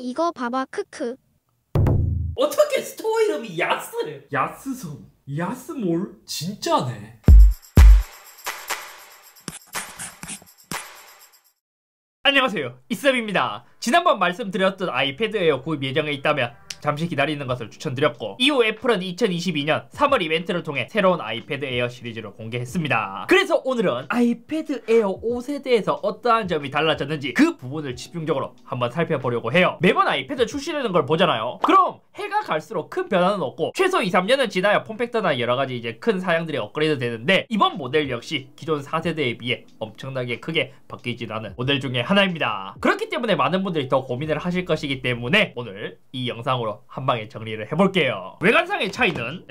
이거 봐봐 크크. 어떻게 스토어 이름이 야스래? 야스섬, 야스몰? 진짜네. 안녕하세요, 이쌤입니다. 지난번 말씀드렸던 아이패드 에어 구입 예정에 있다면 잠시 기다리는 것을 추천드렸고, 이후 애플은 2022년 3월 이벤트를 통해 새로운 아이패드 에어 시리즈를 공개했습니다. 그래서 오늘은 아이패드 에어 5세대에서 어떠한 점이 달라졌는지 그 부분을 집중적으로 한번 살펴보려고 해요. 매번 아이패드 출시되는 걸 보잖아요. 그럼 해가 갈수록 큰 변화는 없고 최소 2-3년은 지나야 폼팩터나 여러가지 이제 큰 사양들이 업그레이드 되는데, 이번 모델 역시 기존 4세대에 비해 엄청나게 크게 바뀌진 않은 모델 중에 하나입니다. 그렇기 때문에 많은 분들이 더 고민을 하실 것이기 때문에 오늘 이 영상으로 한방에 정리를 해볼게요. 외관상의 차이는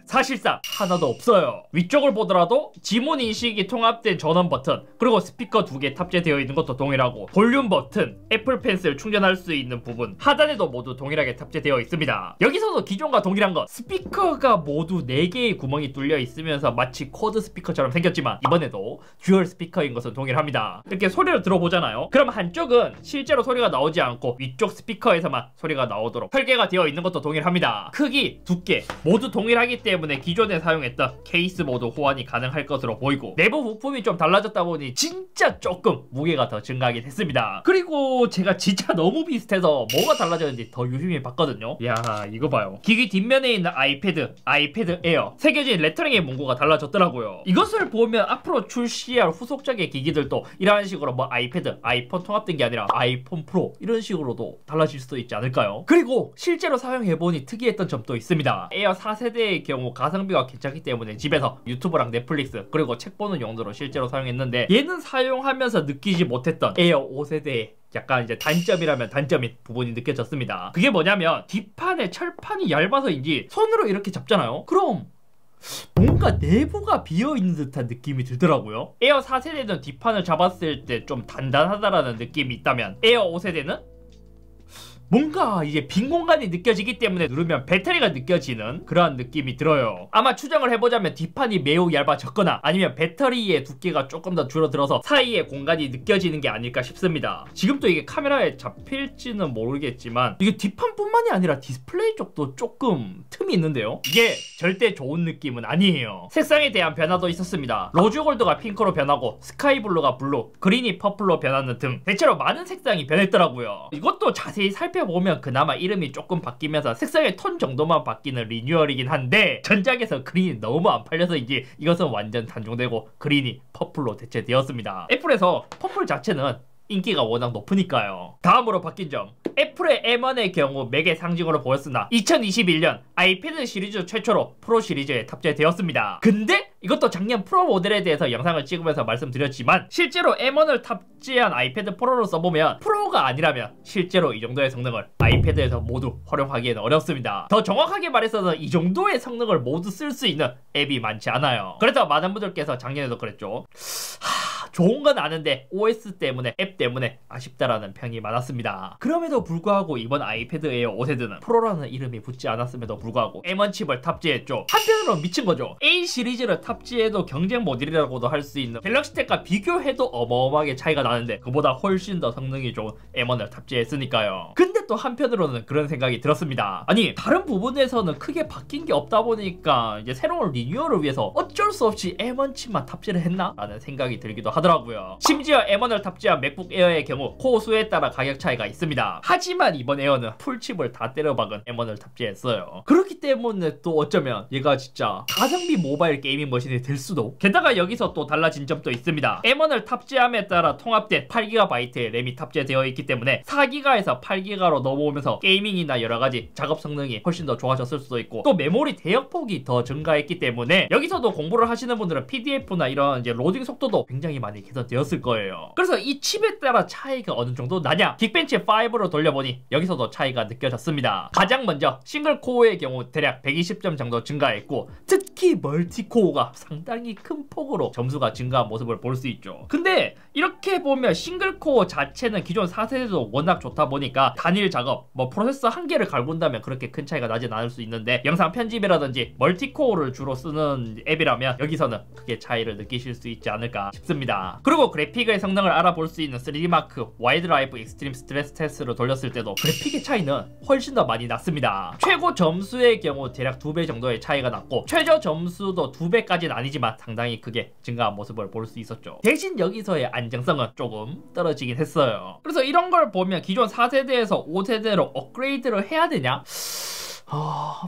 사실상 하나도 없어요. 위쪽을 보더라도 지문 인식이 통합된 전원 버튼, 그리고 스피커 2개 탑재되어 있는 것도 동일하고, 볼륨 버튼, 애플 펜슬 충전할 수 있는 부분 하단에도 모두 동일하게 탑재되어 있습니다. 여기서도 기존과 동일한 것, 스피커가 모두 4개의 구멍이 뚫려 있으면서 마치 쿼드 스피커처럼 생겼지만 이번에도 듀얼 스피커인 것은 동일합니다. 이렇게 소리를 들어보잖아요. 그럼 한쪽은 실제로 소리가 나오지 않고 위쪽 스피커에서만 소리가 나오도록 설계가 되어 있는 것도 동일합니다. 크기, 두께 모두 동일하기 때문에 기존에 사용했던 케이스 모드 호환이 가능할 것으로 보이고, 내부 부품이 좀 달라졌다 보니 진짜 조금 무게가 더 증가하게 됐습니다. 그리고 제가 진짜 너무 비슷해서 뭐가 달라졌는지 더 유심히 봤거든요. 이야, 이거 봐요. 기기 뒷면에 있는 아이패드 에어 새겨진 레터링의 문구가 달라졌더라고요. 이것을 보면 앞으로 출시할 후속작의 기기들도 이런 식으로 뭐 아이패드, 아이폰 통합된 게 아니라 아이폰 프로 이런 식으로도 달라질 수도 있지 않을까요? 그리고 실제로 사용해보니 특이했던 점도 있습니다. 에어 4세대의 경우 가성비가 괜찮기 때문에 집에서 유튜브랑 넷플릭스 그리고 책 보는 용도로 실제로 사용했는데, 얘는 사용하면서 느끼지 못했던 에어 5세대의 약간 이제 단점이라면 단점인 부분이 느껴졌습니다. 그게 뭐냐면 뒷판에 철판이 얇아서인지 손으로 이렇게 잡잖아요. 그럼 뭔가 내부가 비어있는 듯한 느낌이 들더라고요. 에어 4세대는 뒷판을 잡았을 때 좀 단단하다라는 느낌이 있다면, 에어 5세대는 뭔가 이제 빈 공간이 느껴지기 때문에 누르면 배터리가 느껴지는 그러한 느낌이 들어요. 아마 추정을 해보자면 뒷판이 매우 얇아졌거나 아니면 배터리의 두께가 조금 더 줄어들어서 사이에 공간이 느껴지는 게 아닐까 싶습니다. 지금도 이게 카메라에 잡힐지는 모르겠지만 이게 뒷판뿐만이 아니라 디스플레이 쪽도 조금 틈이 있는데요. 이게 절대 좋은 느낌은 아니에요. 색상에 대한 변화도 있었습니다. 로즈 골드가 핑크로 변하고 스카이 블루가 블루, 그린이 퍼플로 변하는 등 대체로 많은 색상이 변했더라고요. 이것도 자세히 보면 그나마 이름이 조금 바뀌면서 색상의 톤 정도만 바뀌는 리뉴얼이긴 한데, 전작에서 그린이 너무 안 팔려서인지 이것은 완전 단종되고 그린이 퍼플로 대체되었습니다. 애플에서 퍼플 자체는 인기가 워낙 높으니까요. 다음으로 바뀐 점, 애플의 M1의 경우 맥의 상징으로 보였으나 2021년 아이패드 시리즈 최초로 프로 시리즈에 탑재되었습니다. 근데 이것도 작년 프로 모델에 대해서 영상을 찍으면서 말씀드렸지만, 실제로 M1을 탑재한 아이패드 프로로 써보면 프로가 아니라면 실제로 이 정도의 성능을 아이패드에서 모두 활용하기에는 어렵습니다. 더 정확하게 말해서는 이 정도의 성능을 모두 쓸 수 있는 앱이 많지 않아요. 그래서 많은 분들께서 작년에도 그랬죠. 좋은 건 아는데 OS 때문에, 앱 때문에 아쉽다라는 평이 많았습니다. 그럼에도 불구하고 이번 아이패드 에어 5세대는 프로라는 이름이 붙지 않았음에도 불구하고 M1 칩을 탑재했죠. 한편으로 미친 거죠. A 시리즈를 탑재해도 경쟁 모델이라고도 할 수 있는 갤럭시 탭과 비교해도 어마어마하게 차이가 나는데 그보다 훨씬 더 성능이 좋은 M1을 탑재했으니까요. 근데 또 한편으로는 그런 생각이 들었습니다. 아니, 다른 부분에서는 크게 바뀐 게 없다 보니까 이제 새로운 리뉴얼을 위해서 어쩔 수 없이 M1 칩만 탑재를 했나? 라는 생각이 들기도 하더라고요. 심지어 M1을 탑재한 맥북 에어의 경우 코어 수에 따라 가격 차이가 있습니다. 하지만 이번 에어는 풀칩을 다 때려박은 M1을 탑재했어요. 그렇기 때문에 또 어쩌면 얘가 진짜 가성비 모바일 게이밍 머신이 될 수도. 게다가 여기서 또 달라진 점도 있습니다. M1을 탑재함에 따라 통합된 8GB의 램이 탑재되어 있기 때문에 4GB에서 8GB로 넘어오면서 게이밍이나 여러가지 작업 성능이 훨씬 더 좋아졌을 수도 있고, 또 메모리 대역폭이 더 증가했기 때문에 여기서도 공부를 하시는 분들은 PDF나 이런 이제 로딩 속도도 굉장히 많이 개선되었을 거예요. 그래서 이 칩에 따라 차이가 어느 정도 나냐? 긱벤치 5로 돌려보니 여기서도 차이가 느껴졌습니다. 가장 먼저 싱글코어의 경우 대략 120점 정도 증가했고, 특히 멀티코어가 상당히 큰 폭으로 점수가 증가한 모습을 볼 수 있죠. 근데 이렇게 보면 싱글코어 자체는 기존 4세대도 워낙 좋다 보니까 단일 작업, 뭐 프로세서 한 개를 갈군다면 그렇게 큰 차이가 나진 않을 수 있는데, 영상 편집이라든지 멀티코어를 주로 쓰는 앱이라면 여기서는 크게 차이를 느끼실 수 있지 않을까 싶습니다. 있었습니다. 그리고 그래픽의 성능을 알아볼 수 있는 3D마크 와이드 라이프 익스트림 스트레스 테스트를 돌렸을 때도 그래픽의 차이는 훨씬 더 많이 났습니다. 최고 점수의 경우 대략 2배 정도의 차이가 났고 최저 점수도 2배까지는 아니지만 상당히 크게 증가한 모습을 볼 수 있었죠. 대신 여기서의 안정성은 조금 떨어지긴 했어요. 그래서 이런 걸 보면 기존 4세대에서 5세대로 업그레이드를 해야 되냐?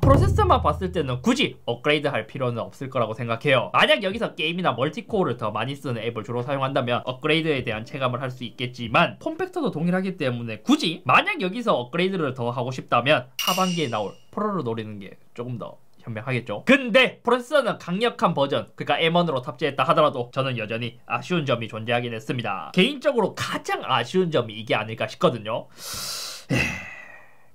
프로세서만 봤을 때는 굳이 업그레이드 할 필요는 없을 거라고 생각해요. 만약 여기서 게임이나 멀티코어를 더 많이 쓰는 앱을 주로 사용한다면 업그레이드에 대한 체감을 할 수 있겠지만 폼팩터도 동일하기 때문에 굳이 만약 여기서 업그레이드를 더 하고 싶다면 하반기에 나올 프로를 노리는 게 조금 더 현명하겠죠. 근데 프로세서는 강력한 버전, 그러니까 M1으로 탑재했다 하더라도 저는 여전히 아쉬운 점이 존재하긴 했습니다. 개인적으로 가장 아쉬운 점이 이게 아닐까 싶거든요.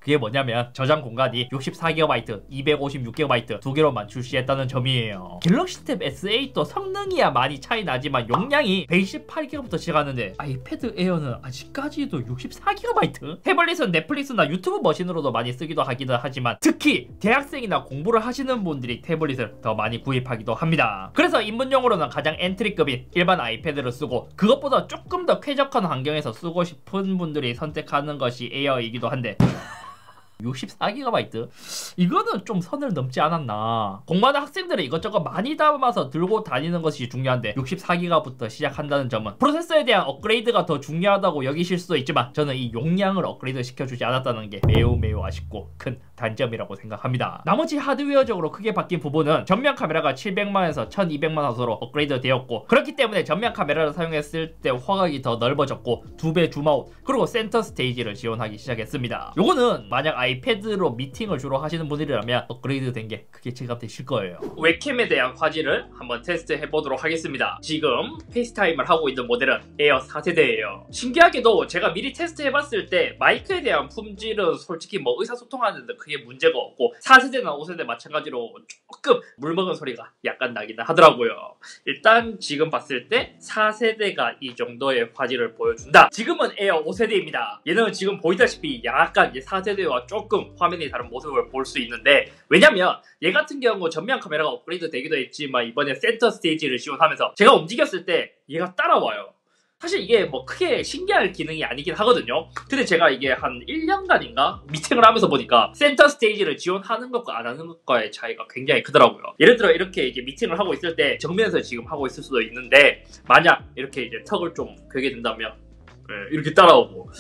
그게 뭐냐면 저장 공간이 64GB, 256GB 두 개로만 출시했다는 점이에요. 갤럭시 탭 S8도 성능이야 많이 차이 나지만 용량이 128GB부터 시작하는데 아이패드 에어는 아직까지도 64GB? 태블릿은 넷플릭스나 유튜브 머신으로도 많이 쓰기도 하기도 하지만 특히 대학생이나 공부를 하시는 분들이 태블릿을 더 많이 구입하기도 합니다. 그래서 입문용으로는 가장 엔트리급인 일반 아이패드를 쓰고 그것보다 조금 더 쾌적한 환경에서 쓰고 싶은 분들이 선택하는 것이 에어이기도 한데 64GB? 이거는 좀 선을 넘지 않았나. 공부하는 학생들은 이것저것 많이 담아서 들고 다니는 것이 중요한데 64GB부터 시작한다는 점은 프로세서에 대한 업그레이드가 더 중요하다고 여기실 수도 있지만 저는 이 용량을 업그레이드 시켜주지 않았다는 게 매우 아쉽고 큰 단점이라고 생각합니다. 나머지 하드웨어적으로 크게 바뀐 부분은 전면 카메라가 700만에서 1200만화소로 업그레이드 되었고 그렇기 때문에 전면 카메라를 사용했을 때 화각이 더 넓어졌고 2배 줌아웃 그리고 센터 스테이지를 지원하기 시작했습니다. 요거는 만약 아이패드로 미팅을 주로 하시는 분들이라면 업그레이드 된 게 크게 체감되실 거예요. 웹캠에 대한 화질을 한번 테스트해 보도록 하겠습니다. 지금 페이스타임을 하고 있는 모델은 에어 4세대예요. 신기하게도 제가 미리 테스트해 봤을 때 마이크에 대한 품질은 솔직히 뭐 의사소통하는데 크게 문제가 없고 4세대나 5세대 마찬가지로 조금 물먹은 소리가 약간 나긴 하더라고요. 일단 지금 봤을 때 4세대가 이 정도의 화질을 보여준다. 지금은 에어 5세대입니다. 얘는 지금 보이다시피 약간 4세대와 조금 화면이 다른 모습을 볼 수 있는데 왜냐면 얘 같은 경우 전면 카메라가 업그레이드 되기도 했지만 이번에 센터 스테이지를 지원하면서 제가 움직였을 때 얘가 따라와요. 사실 이게 뭐 크게 신기할 기능이 아니긴 하거든요. 근데 제가 이게 한 1년간인가 미팅을 하면서 보니까 센터 스테이지를 지원하는 것과 안 하는 것과의 차이가 굉장히 크더라고요. 예를 들어 이렇게 이제 미팅을 하고 있을 때 정면에서 지금 하고 있을 수도 있는데 만약 이렇게 이제 턱을 좀 괴게 된다면 이렇게 따라오고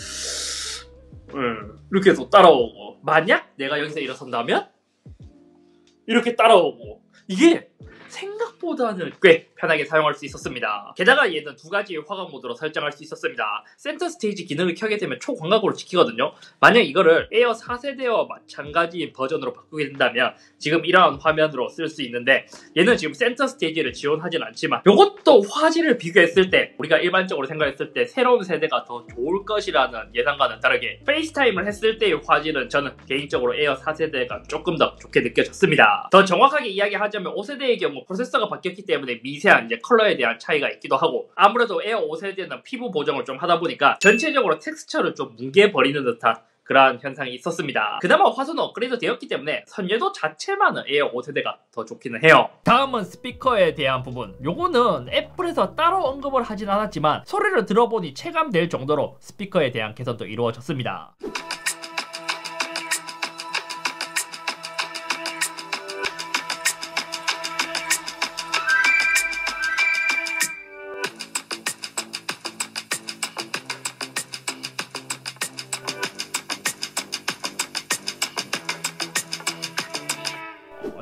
이렇게 해서 따라오고 만약 내가 여기서 일어선다면 이렇게 따라오고 이게 생각보다는 꽤 편하게 사용할 수 있었습니다. 게다가 얘는 두 가지의 화각 모드로 설정할 수 있었습니다. 센터 스테이지 기능을 켜게 되면 초광각으로 지키거든요. 만약 이거를 에어 4세대와 마찬가지 버전으로 바꾸게 된다면 지금 이러한 화면으로 쓸 수 있는데 얘는 지금 센터 스테이지를 지원하진 않지만 이것도 화질을 비교했을 때 우리가 일반적으로 생각했을 때 새로운 세대가 더 좋을 것이라는 예상과는 다르게 페이스타임을 했을 때의 화질은 저는 개인적으로 에어 4세대가 조금 더 좋게 느껴졌습니다. 더 정확하게 이야기하자면 5세대의 경우 프로세서가 바뀌었기 때문에 미세한 이제 컬러에 대한 차이가 있기도 하고 아무래도 에어 5세대는 피부 보정을 좀 하다 보니까 전체적으로 텍스처를 좀 뭉개버리는 듯한 그러한 현상이 있었습니다. 그나마 화소는 업그레이드 되었기 때문에 선예도 자체만은 에어 5세대가 더 좋기는 해요. 다음은 스피커에 대한 부분. 요거는 애플에서 따로 언급을 하진 않았지만 소리를 들어보니 체감될 정도로 스피커에 대한 개선도 이루어졌습니다.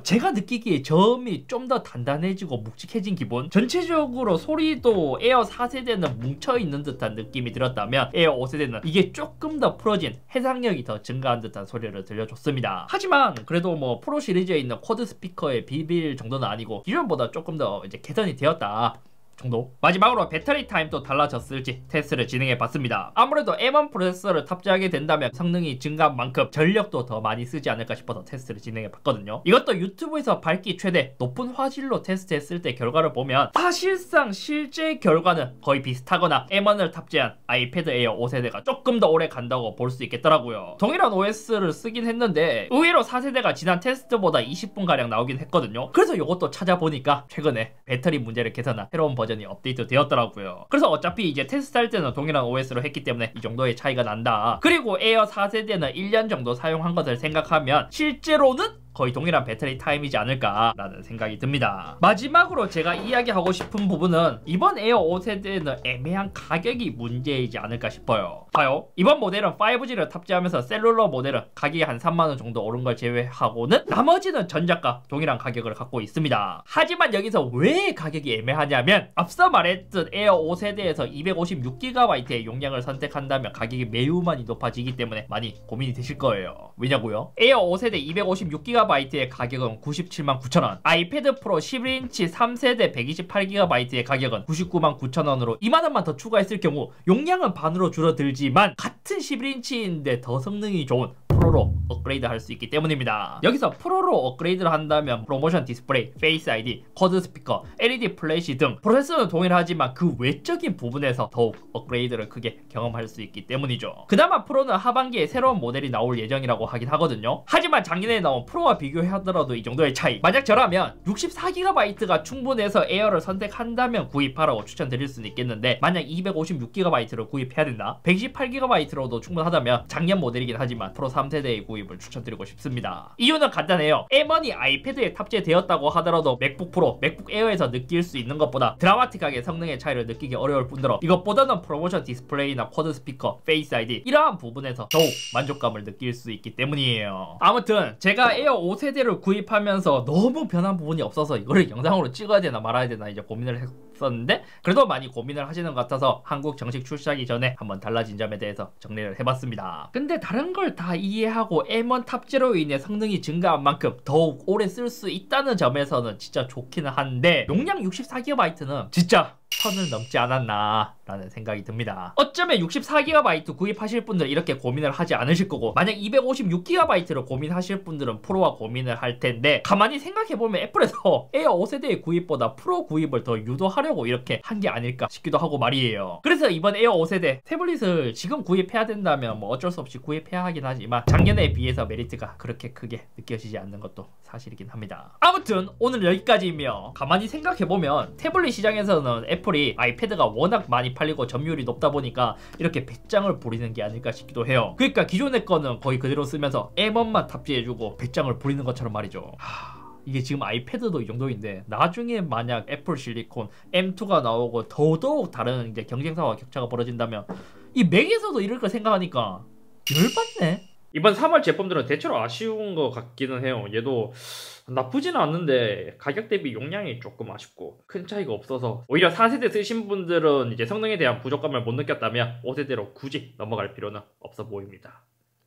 제가 느끼기에 저음이 좀 더 단단해지고 묵직해진 기분? 전체적으로 소리도 에어 4세대는 뭉쳐있는 듯한 느낌이 들었다면 에어 5세대는 이게 조금 더 풀어진 해상력이 더 증가한 듯한 소리를 들려줬습니다. 하지만 그래도 뭐 프로 시리즈에 있는 쿼드 스피커의 비빌 정도는 아니고 기존보다 조금 더 이제 개선이 되었다 정도? 마지막으로 배터리 타임도 달라졌을지 테스트를 진행해봤습니다. 아무래도 M1 프로세서를 탑재하게 된다면 성능이 증가한 만큼 전력도 더 많이 쓰지 않을까 싶어서 테스트를 진행해봤거든요. 이것도 유튜브에서 밝기 최대 높은 화질로 테스트했을 때 결과를 보면 사실상 실제 결과는 거의 비슷하거나 M1을 탑재한 아이패드 에어 5세대가 조금 더 오래 간다고 볼 수 있겠더라고요. 동일한 OS를 쓰긴 했는데 의외로 4세대가 지난 테스트보다 20분가량 나오긴 했거든요. 그래서 이것도 찾아보니까 최근에 배터리 문제를 개선한 새로운 버전 버전이 업데이트 되었더라고요. 그래서 어차피 이제 테스트할 때는 동일한 OS로 했기 때문에 이 정도의 차이가 난다. 그리고 에어 4세대는 1년 정도 사용한 것을 생각하면 실제로는 거의 동일한 배터리 타임이지 않을까라는 생각이 듭니다. 마지막으로 제가 이야기하고 싶은 부분은 이번 에어 5세대는 애매한 가격이 문제이지 않을까 싶어요. 봐요. 이번 모델은 5G를 탑재하면서 셀룰러 모델은 가격이 한 3만원 정도 오른 걸 제외하고는 나머지는 전작과 동일한 가격을 갖고 있습니다. 하지만 여기서 왜 가격이 애매하냐면 앞서 말했듯 에어 5세대에서 256GB의 용량을 선택한다면 가격이 매우 많이 높아지기 때문에 많이 고민이 되실 거예요. 왜냐고요? 에어 5세대 256GB의 가격은 97만 9천원, 아이패드 프로 11인치 3세대 128GB의 가격은 99만 9천원으로 2만원만 더 추가했을 경우 용량은 반으로 줄어들지만 같은 11인치인데 더 성능이 좋은 프로로 업그레이드 할 수 있기 때문입니다. 여기서 프로로 업그레이드를 한다면 프로모션 디스플레이, 페이스 아이디, 쿼드 스피커, LED 플래시 등 프로세서는 동일하지만 그 외적인 부분에서 더욱 업그레이드를 크게 경험할 수 있기 때문이죠. 그나마 프로는 하반기에 새로운 모델이 나올 예정이라고 하긴 하거든요. 하지만 작년에 나온 프로와 비교하더라도 이 정도의 차이, 만약 저라면 64GB가 충분해서 에어를 선택한다면 구입하라고 추천드릴 수는 있겠는데 만약 256GB를 구입해야 된다? 128GB로도 충분하다면 작년 모델이긴 하지만 프로 3세대의 구입을 추천드리고 싶습니다. 이유는 간단해요. M1이 아이패드에 탑재되었다고 하더라도 맥북 프로, 맥북 에어에서 느낄 수 있는 것보다 드라마틱하게 성능의 차이를 느끼기 어려울 뿐더러 이것보다는 프로모션 디스플레이나 쿼드 스피커, 페이스 아이디 이러한 부분에서 더욱 만족감을 느낄 수 있기 때문이에요. 아무튼 제가 에어 5세대를 구입하면서 너무 변한 부분이 없어서 이거를 영상으로 찍어야 되나 말아야 되나 이제 고민을 했었는데 그래도 많이 고민을 하시는 것 같아서 한국 정식 출시하기 전에 한번 달라진 점에 대해서 정리를 해봤습니다. 근데 다른 걸 다 이해하고 M1 탑재로 인해 성능이 증가한 만큼 더욱 오래 쓸 수 있다는 점에서는 진짜 좋기는 한데 용량 64GB는 진짜 선을 넘지 않았나 라는 생각이 듭니다. 어쩌면 64GB 구입하실 분들은 이렇게 고민을 하지 않으실 거고 만약 256GB를 고민하실 분들은 프로와 고민을 할 텐데 가만히 생각해보면 애플에서 에어 5세대의 구입보다 프로 구입을 더 유도하려고 이렇게 한 게 아닐까 싶기도 하고 말이에요. 그래서 이번 에어 5세대 태블릿을 지금 구입해야 된다면 뭐 어쩔 수 없이 구입해야 하긴 하지만 작년에 비해서 메리트가 그렇게 크게 느껴지지 않는 것도 사실이긴 합니다. 아무튼 오늘 여기까지이며 가만히 생각해보면 태블릿 시장에서는 애플이 아이패드가 워낙 많이 팔리고 점유율이 높다 보니까 이렇게 배짱을 부리는 게 아닐까 싶기도 해요. 그러니까 기존의 거는 거의 그대로 쓰면서 M1만 탑재해주고 배짱을 부리는 것처럼 말이죠. 이게 지금 아이패드도 이 정도인데 나중에 만약 애플 실리콘 M2가 나오고 더더욱 다른 이제 경쟁사와 격차가 벌어진다면 이 맥에서도 이럴 걸 생각하니까 열받네. 이번 3월 제품들은 대체로 아쉬운 것 같기는 해요. 얘도 나쁘지는 않는데 가격 대비 용량이 조금 아쉽고 큰 차이가 없어서 오히려 4세대 쓰신 분들은 이제 성능에 대한 부족감을 못 느꼈다면 5세대로 굳이 넘어갈 필요는 없어 보입니다.